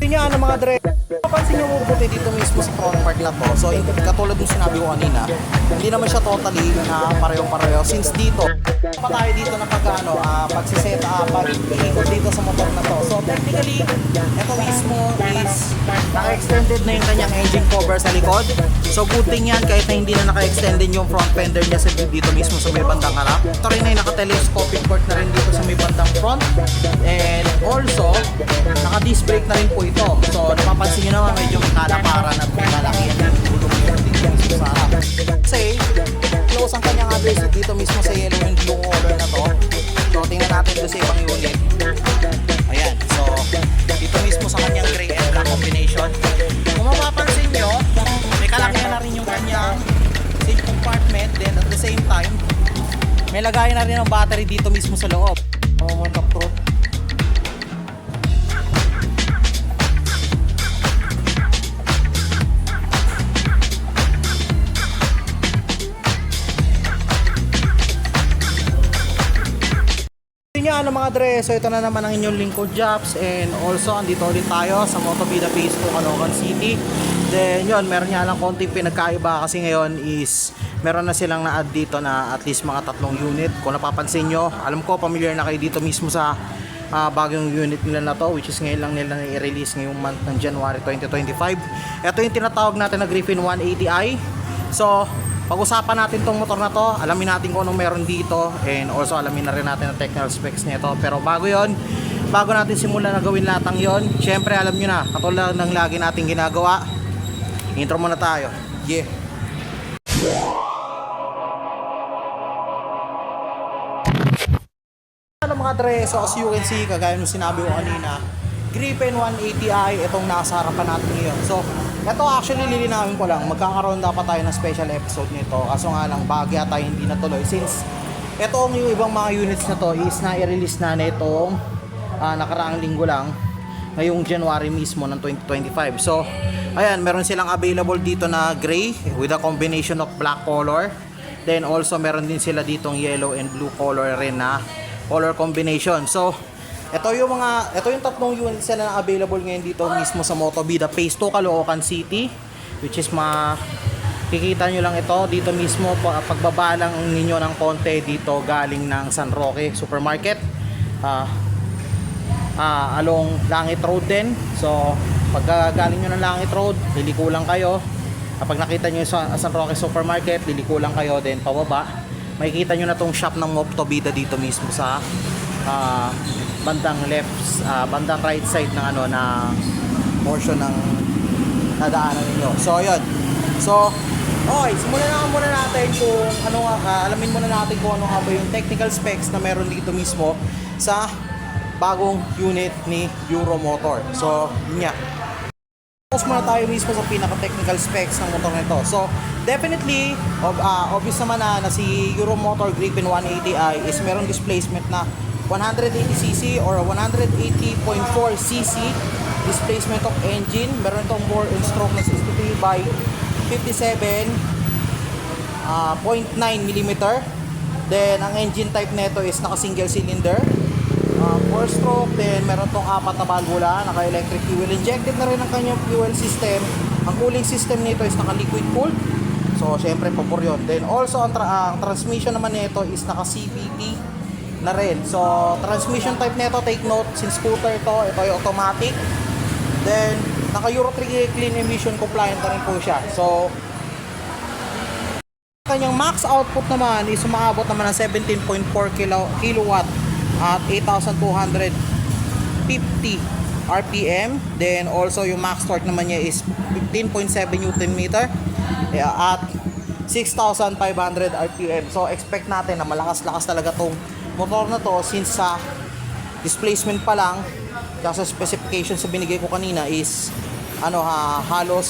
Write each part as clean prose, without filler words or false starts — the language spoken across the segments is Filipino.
Yun nga ng mga dre. Papansin nyo mabuti dito mismo sa front part na to. So katulad ng sinabi ko kanina, hindi naman siya totally na pareho-pareho. Since dito, pa tayo dito na pagsiset up, pag-iikot dito sa motor na to. So technically, ito mismo is naka-extended na yung kanyang engine cover sa likod. So good thing yan kahit na hindi na naka-extended yung front fender niya sa dito mismo sa may bandang harap. Ito rin ay naka-telescopic port na rin dito sa may bandang front. And also, naka-disc brake na rin po ito. So napapansin nyo naman medyo may kalaparan at may kalakihan yung gulong yun dito mismo sa harap. Kasi, close ang kanyang address dito mismo sa yellow and blue color na to. So tingnan natin doon sa ibang unit. Ayan, so dito mismo sa kanyang gray and black combination. Kung mapapansin nyo, may kalakihan na rin yung kanyang seat compartment. Then at the same time, may lagayan na rin ng battery dito mismo sa loob. Mga top-pro. Ano mga dre, so ito na naman ang inyong lingkod Japs, and also andito ulit tayo sa Motovida Phase 2 Caloocan City. Then yun, meron nga lang konting pinagkaiba kasi ngayon is meron na silang na-add dito na at least mga 3 unit. Kung napapansin nyo, alam ko familiar na kayo dito mismo sa bagong unit nila na to, which is ngayon lang nila i-release ngayong month ng January 2025. Ito yung tinatawag natin na Griffin 180i. So pag-usapan natin tong motor na to, alamin natin kung anong meron dito, and also alamin na rin natin ang technical specs nito. Pero bago yon, bago natin simulan na gawin lahat ng yon, syempre alam nyo na, katulad ng lagi nating ginagawa, intro muna tayo. Yeah. Ano mga dre, so as you can see, kagaya nung sinabi ko kanina, Griffin 180i itong nasa harapan natin ngayon. So ito actually lilinawin ko lang, magkakaroon dapat tayo ng special episode nito, kaso nga lang bagya tayo hindi natuloy since itong yung ibang mga units na to is na-release na itong nakaraang linggo lang, ngayong January mismo ng 2025. So ayan, meron silang available dito na gray with a combination of black color, then also meron din sila ditong yellow and blue color rin na color combination. So ito yung 3 units na available ngayon dito mismo sa Motovida Phase 2 Caloocan City, which is kikita nyo lang ito dito mismo pagbaba lang ninyo ng konti dito galing ng San Roque Supermarket, along Langit Road din. So pag galing nyo ng Langit Road, liliko lang kayo. Kapag nakita nyo sa San Roque Supermarket, liliko lang kayo, then pababa makikita nyo na tong shop ng Motovida dito mismo sa bandang left, bandang right side ng na portion ng nadaanan ninyo. So ayun. So okay, simulan na muna natin kung alamin muna natin kung ano nga ba yung technical specs na meron dito mismo sa bagong unit ni Euromotor. So yun nga, focus muna tayo mismo sa pinaka-technical specs ng motor nito. So definitely obvious naman na si Euromotor Griffin 180i is meron displacement na 180cc or 180.4cc displacement of engine. Meron itong bore and stroke na 63 by 57.9mm. Then ang engine type nito is naka single cylinder, 4-stroke. Then meron itong 4 na valvula, naka electric fuel injected na rin ang kanyang fuel system. Ang cooling system nito is naka liquid cooled, so syempre pabor yun. Then also ang transmission naman nito is naka CVT na rin. So transmission type nito, take note, since scooter ito ay automatic. Then naka Euro 3 clean emission compliant na rin po siya. So kanyang max output naman is umaabot naman ng 17.4 kilowatt at 8,250 RPM. Then also yung max torque naman niya is 15.7 Newton meter at 6,500 RPM. So expect natin na malakas-lakas talaga tong motor na to, since sa displacement pa lang sa specifications sa binigay ko kanina is halos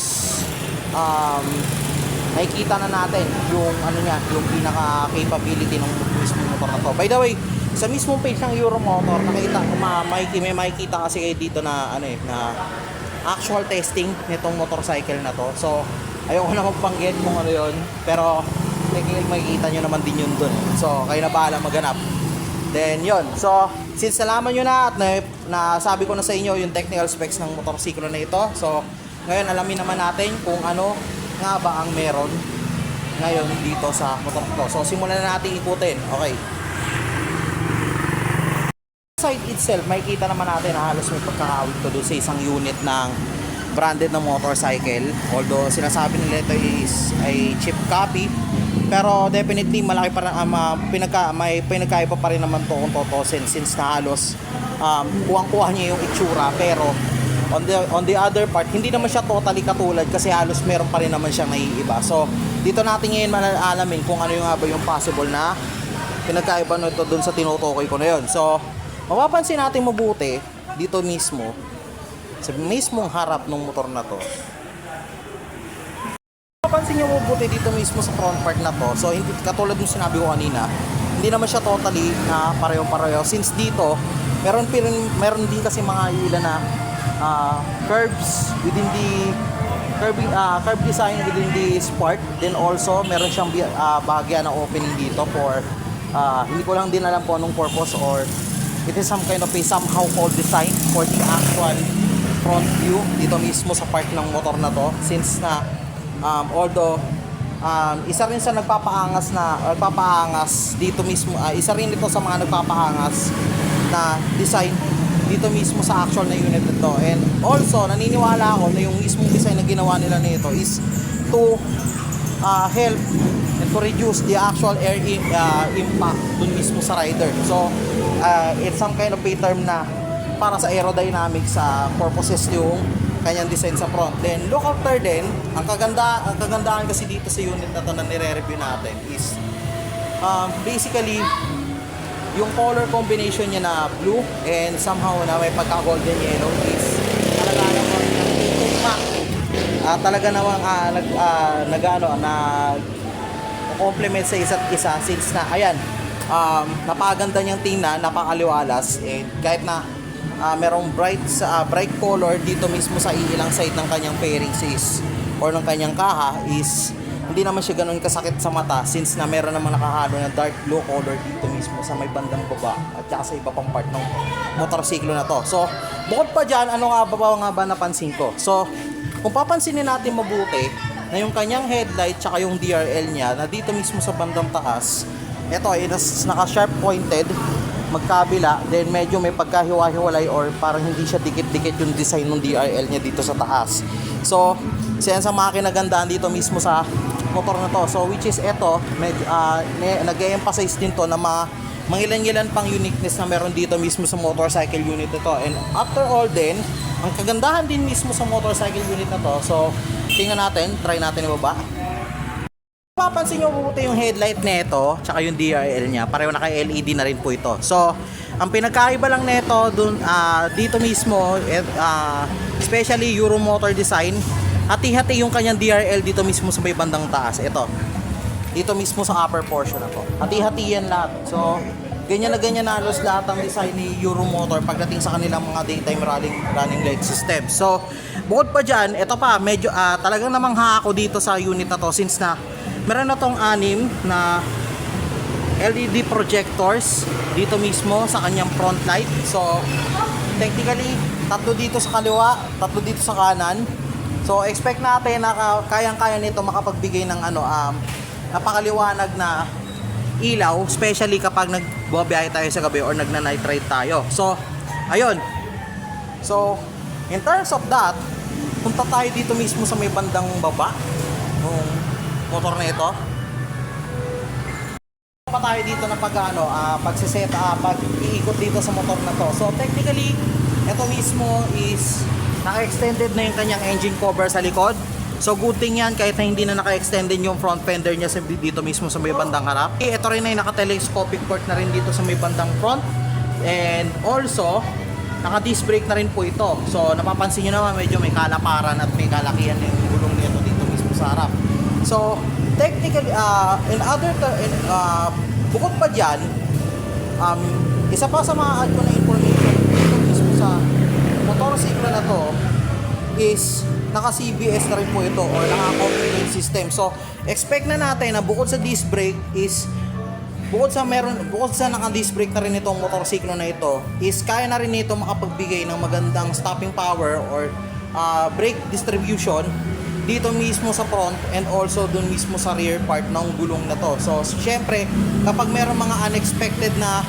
makikita na natin yung yung pinaka capability ng mismo motor na to. By the way, sa mismong page ng Euromotor, may makikita kasi kayo dito na na actual testing nitong motorcycle na to. So ayoko na magbanggit kung ano yun, pero makikita nyo naman din yun dun. So kayo na bahala maghanap. Then yun, so since nalaman nyo na at nasabi ko na sa inyo yung technical specs ng motorsiklo na ito, so ngayon alamin naman natin kung ano nga ba ang meron ngayon dito sa motor ko. So simulan na natin ikutin. Okay. Side itself, makikita naman natin na halos may pagkakawit to doon sa isang unit ng branded na motorcycle. Although sinasabi nila ito is ay cheap copy, pero definitely malaki pa rin may pinagkaiba pa rin naman to kung totosin, since na halos kuwang-kuha niya yung itsura, pero on the other part hindi naman siya totally katulad kasi halos meron pa rin naman siyang naiiba. So dito natin ngayon malalaman kung ano yung nga ba yung possible na pinagkaiba nito doon sa tinutukoy ko na yun. So mapapansin natin mabuti dito mismo sa mismong harap ng motor na to. Mapapansin nyo mabuti dito mismo sa front part na to. So hindi katulad ng sinabi ko kanina, hindi naman siya totally na pareho-pareho, since dito meron din kasi mga ilan na curves within the curve design within the Spark. Then also meron siyang bahagya na opening dito for hindi ko lang din alam po anong purpose, or it is some kind of a somehow called design for the actual front view dito mismo sa part ng motor na to, since na although isa rin sa nagpapaangas dito mismo, isa rin ito sa mga nagpapaangas na design dito mismo sa actual na unit nito. And also naniniwala ako na yung mismong design na ginawa nila nito is to help and to reduce the actual air impact dun mismo sa rider. So it's some kind of a term na para sa aerodynamics purposes yung kanyang design sa front. Then look after din, ang kagandahan kasi dito sa unit na to na nire-review natin is basically yung color combination niya na blue and somehow na may pagka-golden yellow is talaga namang talaga namang nag-complement sa isa't isa, since na ayan, napakaganda niyang tingnan, napakaliwalas, and kahit na merong bright color dito mismo sa ilang side ng kanyang fairings is or ng kanyang kaha is hindi naman siya ganun kasakit sa mata, since na meron naman nakahalo na dark blue color dito mismo sa may bandang baba at saka sa iba pang part ng motorsiklo na to. So bukod pa dyan, ano nga ba napansin ko? So kung papansinin natin mabuti na yung kanyang headlight tsaka yung DRL niya na dito mismo sa bandang taas, ito ay naka-sharp pointed magkabila, then medyo may pagkahiwa-hiwalay or parang hindi siya dikit-dikit yung design ng DRL niya dito sa taas. So siya sa mga kinagandaan dito mismo sa motor na to. So which is ito, nag-emphasize din to na mangilan-ngilan pang uniqueness na meron dito mismo sa motorcycle unit ito. And after all din, ang kagandahan din mismo sa motorcycle unit na to, so tingnan natin, try natin ibaba. Papansin nyo mabuti yung headlight nito tsaka yung DRL niya, pareho naka-LED na rin po ito. So ang pinagkaiba lang nito dito mismo, especially Euro Motor design, hati-hati yung kanyang DRL dito mismo sa may bandang taas. Ito dito mismo sa upper portion na to, hati-hati yan lahat. So ganyan na halos lahat ang design ni Euro Motor pagdating sa kanilang mga daytime running light system. So bukod pa dyan, ito pa medyo talagang namangha ako dito sa unit na to, since na meron na tong 6 na LED projectors dito mismo sa kanyang front light. So technically 3 dito sa kaliwa, 3 dito sa kanan. So expect natin na kayang-kaya nito makapagbigay ng napakaliwanag na ilaw, especially kapag nagbabiyahe tayo sa gabi or nagna-night ride tayo. So ayun. So in terms of that, punta tayo dito mismo sa may bandang baba ng motor na ito. Pa tayo dito na pag-iikot dito sa motor na to. So technically, ito mismo is naka-extended na yung kanyang engine cover sa likod. So good thing yan kahit na hindi na naka-extended yung front fender niya dito mismo sa may bandang harap. Ito rin ay naka-telescopic port na rin dito sa may bandang front. And also, naka-disc brake na rin po ito. So napapansin nyo naman medyo may kalaparan at may kalakihan yung gulong nito dito mismo sa harap. So technically, bukod pa dyan, isa pa sa mga add ko na information dito mismo sa motorsiklo na to is naka-CBS na rin po ito or naka-computer system. So expect na natin na bukod sa disc brake is bukod sa naka-disc brake na rin itong motorsiklo na ito, is kaya na rin ito makapagbigay ng magandang stopping power or brake distribution dito mismo sa front and also dun mismo sa rear part ng gulong na to. So syempre, kapag meron mga unexpected na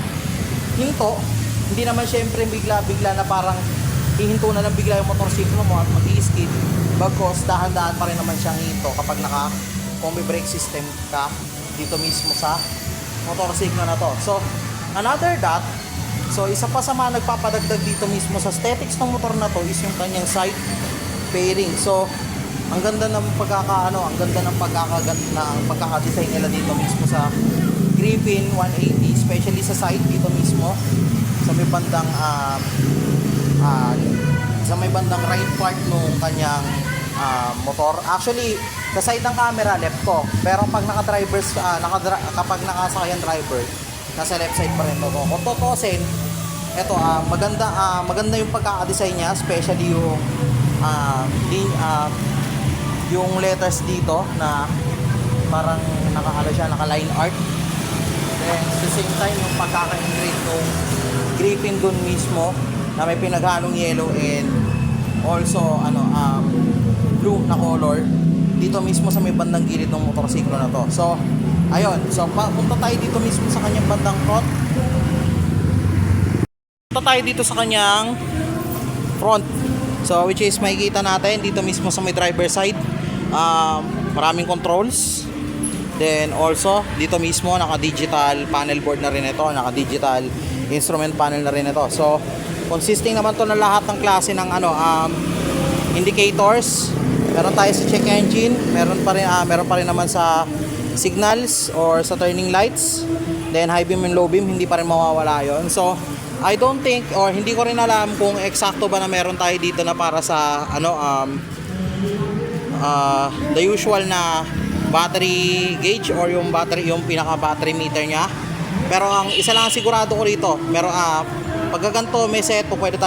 hinto, hindi naman syempre bigla-bigla na parang hihinto na lang bigla yung motorsiklo mo at mag-i-skid, bagkos dahan-dahan pa rin naman siyang hinto kapag naka combi brake system ka dito mismo sa motorsiklo na to. So another that, so isa pa sa mga nagpapadagdag dito mismo sa aesthetics ng motor na to is yung kanyang side fairing. So ang ganda ng ang ganda ng pagkaka-design nila dito mismo sa Griffin 180, especially sa side dito mismo sa may bandang right part nung kanyang motor. Actually, sa side ng camera left ko, pero pag kapag nakasakay ang driver, nasa left side pa rin to. Kung tutusin, ito maganda yung pagkaka-design niya, especially yung letters dito na parang naka-line art. Then at the same time yung pagkaka-engrave ng Griffin dun mismo na may pinaghalong yellow and also blue na color dito mismo sa may bandang gilid ng motorsiklo na to. So ayun, so punta tayo dito mismo sa kanyang bandang front. Punta tayo dito sa kanyang front. So which is makikita natin dito mismo sa may driver side, maraming controls. Then also dito mismo naka-digital panel board na rin ito, naka-digital instrument panel na rin ito. So consisting naman to ng lahat ng klase ng indicators. Meron tayo sa check engine, meron pa rin naman sa signals or sa turning lights. Then high beam and low beam, hindi pa rin mawawala yon. So I don't think, or hindi ko rin alam kung eksakto ba na meron tayo dito na para sa the usual na battery gauge or yung pinaka battery meter niya. Pero ang isa lang sigurado ko rito, pagkaganto may set po, meron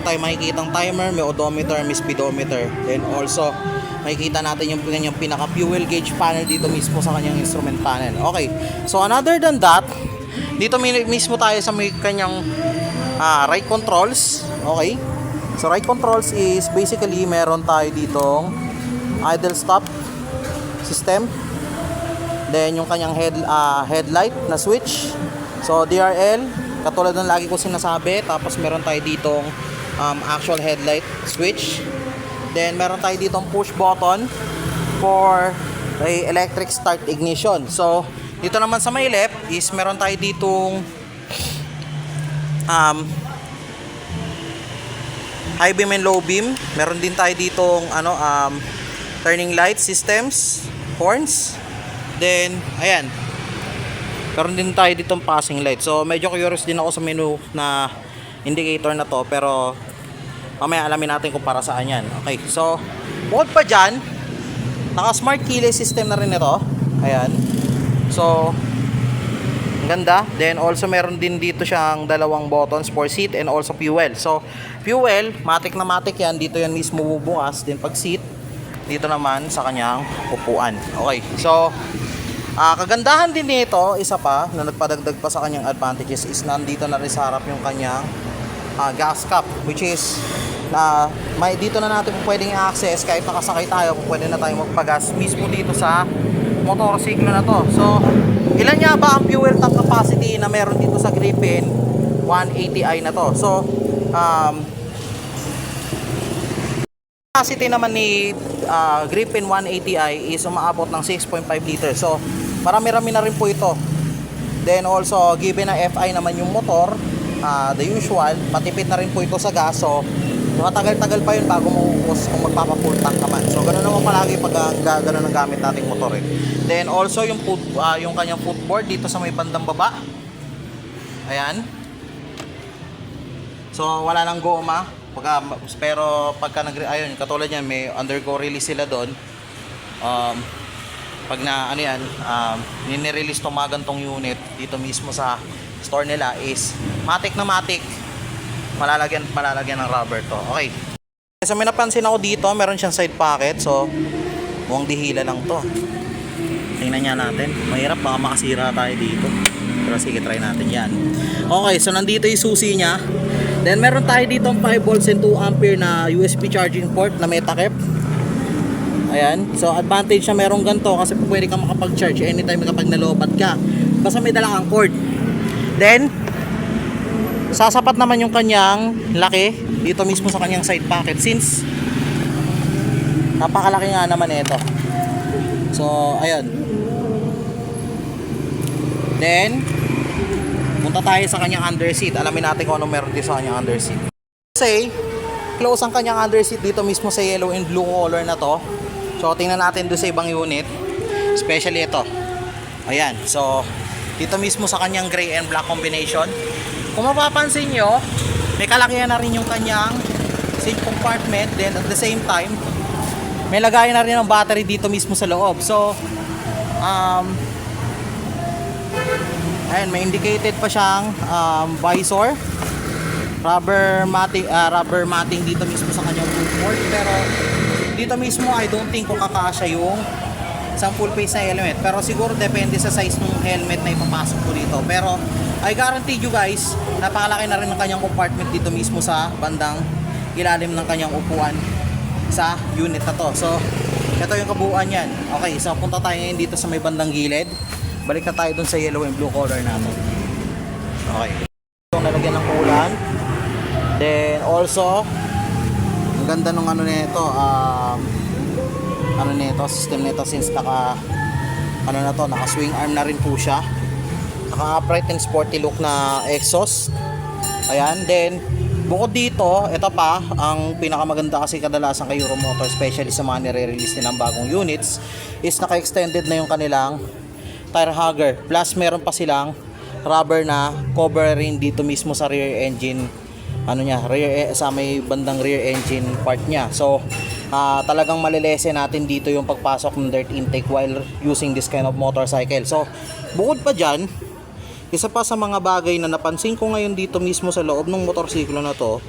tayong makikitang timer, may odometer, may speedometer. Then also makikita natin yung kanyang pinaka fuel gauge panel dito mismo sa kanyang instrument panel. Okay, so other than that, dito mismo tayo sa may kanyang right controls. Okay, so right controls is basically meron tayo ditong idle stop system. Then yung kanyang headlight na switch. So DRL, katulad ng lagi ko sinasabi. Tapos meron tayo ditong actual headlight switch. Then meron tayo ditong push button for electric start ignition. So dito naman sa may left is meron tayo ditong high beam and low beam. Meron din tayo ditong turning light systems, horns. Then ayan, meron din tayo ditong passing light. So medyo curious din ako sa menu na indicator na to, pero mamaya alamin natin kung para saan yan. Okay, so bukod pa dyan, naka smart keyless system na rin ito. Ayan, so ang ganda. Then also meron din dito siyang dalawang buttons for seat and also fuel. So fuel, matic na matic yan, dito yan mismo bubukas. Then pag seat, dito naman sa kanyang upuan. Okay, so kagandahan din nito, isa pa na nagpadagdag pa sa kanyang advantages is nandito na rin sa harap yung kanyang gas cap, which is dito na natin pwedeng i-access kahit nakasakay tayo, pwede na tayo magpagas mismo dito sa motorsiklo na to. So ilan nga ba ang fuel tank capacity na meron dito sa Griffin 180i na to? So capacity naman ni Griffin 180i is umaabot ng 6.5 liters. So marami-rami na rin po ito. Then also given na FI naman yung motor, the usual, matipid na rin po ito sa gas. So matagal-tagal pa yun bago maubos kung magpapa-full tank ka man. So ganoon naman palagi pag ganoon ang gamit nating motor eh. Then also yung kanyang footboard dito sa may bandang baba. Ayan. So wala nang goma. Pero pagka ayun, katulad yan, may undergo release sila doon. Pag na nire-release tong mga gantong unit dito mismo sa store nila is matik na matik, malalagyan ng rubber to. Okay, so may napansin ako dito, meron siyang side pocket. So mukhang dihila lang to. Tingnan nga natin. Mahirap, baka makasira tayo dito. Pero sige, try natin yan. Okay, so nandito yung susi niya. Then meron tayo dito 5 volts and 2 ampere na USB charging port na may takip. Ayan. So advantage siya merong ganito kasi pwede kang makapag-charge anytime kapag nalobat ka. Basta may dalang ang cord. Then sasapat naman yung kanyang laki dito mismo sa kanyang side pocket since napakalaki nga naman ito. So ayun. Then punta tayo sa kanyang underseat. Alamin natin kung ano meron dito sa kanyang underseat. Kasi close ang kanyang underseat dito mismo sa yellow and blue color na to. So tingnan natin doon sa ibang unit, especially ito. Ayan. So dito mismo sa kanyang gray and black combination. Kung mapapansin nyo, may kalakihan na rin yung kanyang seat compartment. Then at the same time, may lagayan na rin ng battery dito mismo sa loob. So ayan, may indicated pa siyang visor, rubber matting dito mismo sa kanyang boot. Pero dito mismo I don't think kung kakasya yung isang full face na helmet. Pero siguro depende sa size ng helmet na ipapasok ko dito. Pero I guarantee you guys, napakalaki na rin ng kanyang compartment dito mismo sa bandang ilalim ng kanyang upuan sa unit na to. So ito yung kabuuan yan. Okay, so punta tayo ngayon dito sa may bandang gilid. Balik na tayo dun sa yellow and blue color natin. Okay. So nalagyan ng ulan. Then also ang ganda nung ano nito, system nito since naka swing arm na rin po siya. Naka upright and sporty look na exhaust. Ayan, then bukod dito, ito pa ang pinakamaganda kasi kadalasan kay Euro Motor, especially sa mga nire-release nilang bagong units, is naka-extended na yung kanilang tire hugger. Plus meron pa silang rubber na cover rin dito mismo sa rear engine sa may bandang rear engine part niya. So talagang malilese natin dito yung pagpasok ng dirt intake while using this kind of motorcycle. So bukod pa dyan, isa pa sa mga bagay na napansin ko ngayon dito mismo sa loob ng motorsiklo na to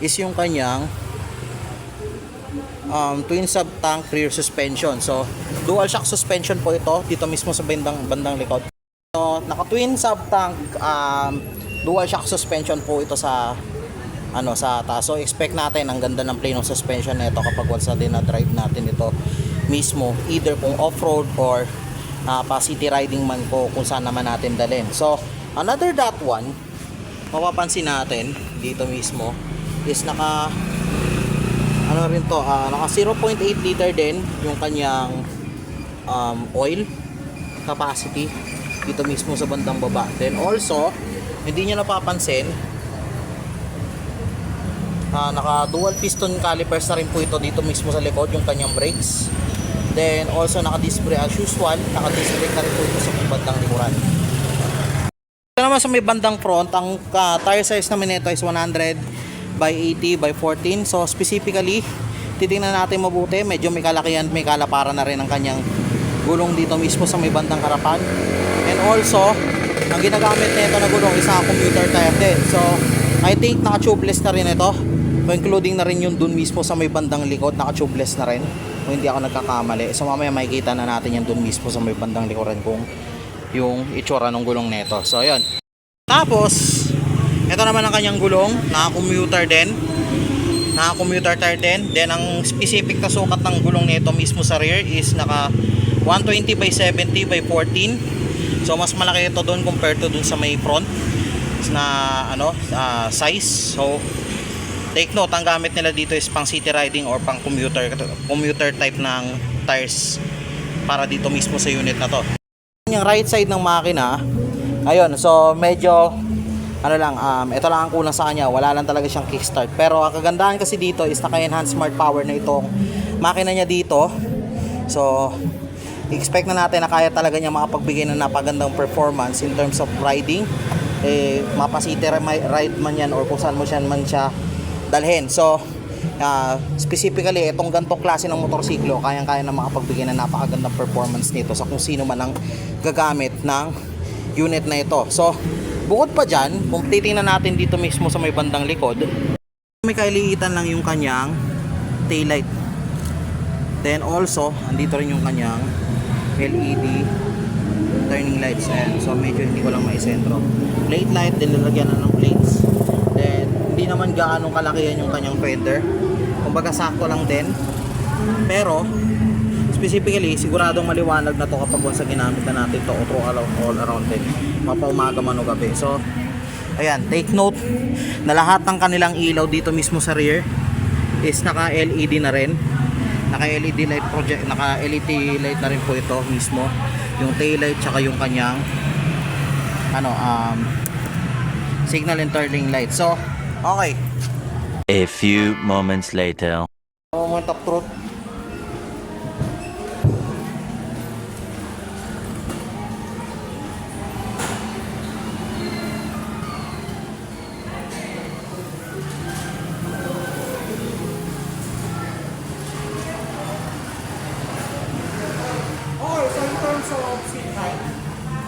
is yung kanyang twin sub tank rear suspension. So dual shock suspension po ito dito mismo sa bandang likod. So naka twin sub tank dual shock suspension po ito sa taas. So expect natin ang ganda ng plane of suspension nito kapag once na drive natin ito mismo, either kung off-road or pa city riding man po kung saan naman natin dalhin. So another that one, mapapansin natin dito mismo is naka 0.8 liter din yung kanyang oil capacity dito mismo sa bandang baba. Then also hindi nyo napapansin, naka dual piston calipers na rin po ito dito mismo sa likod yung kanyang brakes. Then also naka disc brake as usual, naka disc brake na rin po ito sa bandang likuran. Ito naman sa may bandang front, ang tire size naman nito is 100 by 80 by 14. So specifically, titingnan natin mabuti, medyo may kalakihan, may kalaparan na rin ang kanyang gulong dito mismo sa may bandang harapan. And also ang ginagamit nito na gulong is commuter tire din. So I think naka-tubeless na rin ito, including na rin yung dun mismo sa may bandang likod, naka-tubeless na rin kung hindi ako nagkakamali. So mamaya makikita na natin yan dun mismo sa may bandang likuran kung yung itsura ng gulong nito. So ayun. Tapos ito naman ang kanyang gulong, naka-commuter din, naka-commuter tire din. Then ang specific na sukat ng gulong nito mismo sa rear is naka 120 by 70 by 14. So mas malaki ito doon compared to doon sa may front na size. So take note, ang gamit nila dito is pang city riding or pang commuter type ng tires para dito mismo sa unit na to. Yung right side ng makina, ayun, so medyo ito lang ang kulang sa kanya, wala lang talaga siyang kickstart. Pero ang kagandahan kasi dito is naka-enhance smart power na itong makina niya dito. So expect na natin na kaya talaga niya makapagbigay ng napagandang performance in terms of riding. Mapa-city ride man yan or kung saan mo man siya dalhin. So specifically itong ganitong klase ng motorsiklo, kayang-kaya na makapagbigay ng napakagandang performance nito sa kung sino man ang gagamit ng unit na ito. So bukod pa dyan, kung titingnan natin dito mismo sa may bandang likod, may kailitan lang yung kanyang taillight. Then also, andito rin yung kanyang LED turning lights. Ayan. So medyo hindi ko lang maisentro. Plate light, din lalagyan na ng plates. Then hindi naman gaano kalakihan yung kanyang fender. Kumbaga sakto lang din. Pero specifically, siguradong maliwanag na to kapag once na ginamit na natin to all around din. Mapaumaga man o gabi. So ayan, take note na lahat ng kanilang ilaw dito mismo sa rear is naka LED na rin. Naka LED light project, naka LED light na rin po ito mismo. Yung tail light tsaka yung kanyang signal and turning light. So, okay. A few moments later. Moment of truth. Okay, so in terms of seat height,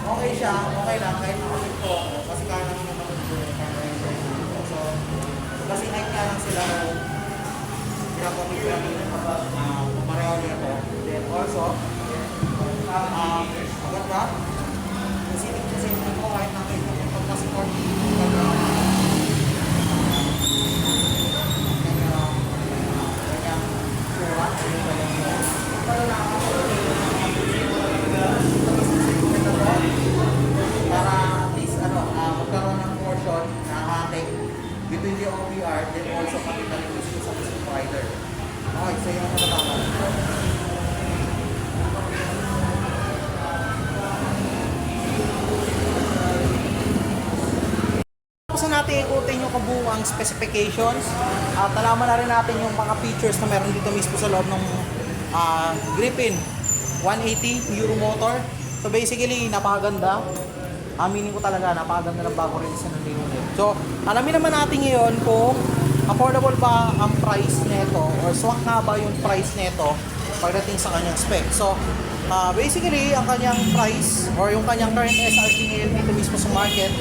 okay siya, okay lang, kahit nakapit ko ako, kasi kaya naman naman yung camera yung ko. So, kasi height nga lang sila pinapakit ko natin kapag pareho niya to. Then also, maganda, yung seating ko kahit nakapit ko pagka-support, para at least magkaroon ng portion na hati between the OBR then also pati na rin gusto sa music provider. Okay, so yung matatama. Gusto natin ikutin yung kabuuang specifications at alaman na rin natin yung mga features na meron dito mismo sa loob ng Griffin 180 Euro motor. So basically, napakaganda. Aminin ko talaga, napakaganda ng bago release ng unit. So, alamin naman natin ngayon kung affordable ba ang price nito or swak nga ba yung price nito pagdating sa kanyang spec. So, basically, ang kanyang price or yung kanyang current SRP ngayon dito mismo sa market,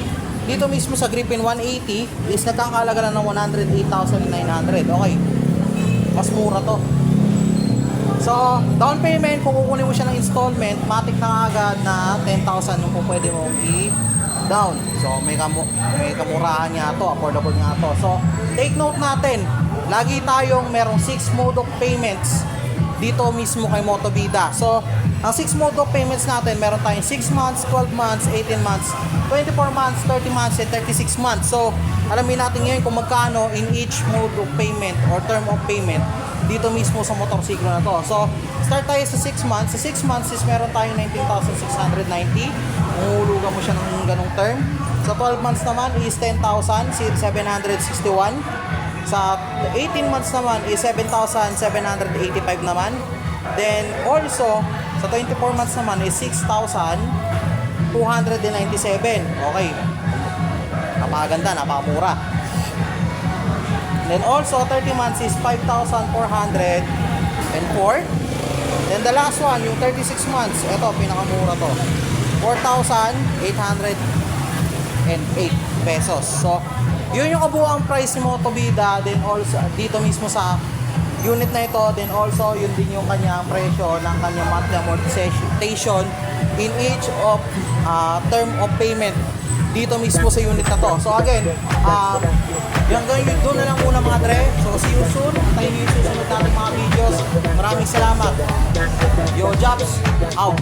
dito mismo sa Griffin 180 is nagkakalaga na ng 108,900. Okay, mas mura to. So, down payment, kung kukunin mo siya ng installment, matik na agad na 10,000 yung po pwede mong i-down. So, may kamurahan nga to, affordable nga to. So, take note natin, lagi tayong merong 6 mode of payments dito mismo kay Motovida. So, ang 6 mode of payments natin, meron tayong 6 months, 12 months, 18 months, 24 months, 30 months, and 36 months. So, alamin natin ngayon kung magkano in each mode of payment or term of payment dito mismo sa motorsiklo na to. So, start tayo sa 6 months. Sa 6 months is meron tayong 19,690. Mahulugan mo siya ng ganong term. Sa 12 months naman is 10,761. Sa 18 months naman is 7,785 naman. Then, also, sa 24 months naman is 6,297. Okay. Napakaganda, napakamura. Then also, 30 months is 5,404. Then the last one, yung 36 months, ito, pinakamura to. 4,808 pesos. So, yun yung kabuuang price ni Motovida. Then also, dito mismo sa unit na ito, then also, yun din yung kanyang presyo ng kanyang monthly amortization in each of term of payment dito mismo sa unit na to. So again, hanggang doon na lang muna mga dre. So see you soon. Tayo yung susunod natin mga videos. Maraming salamat. Yo, Jobs, out.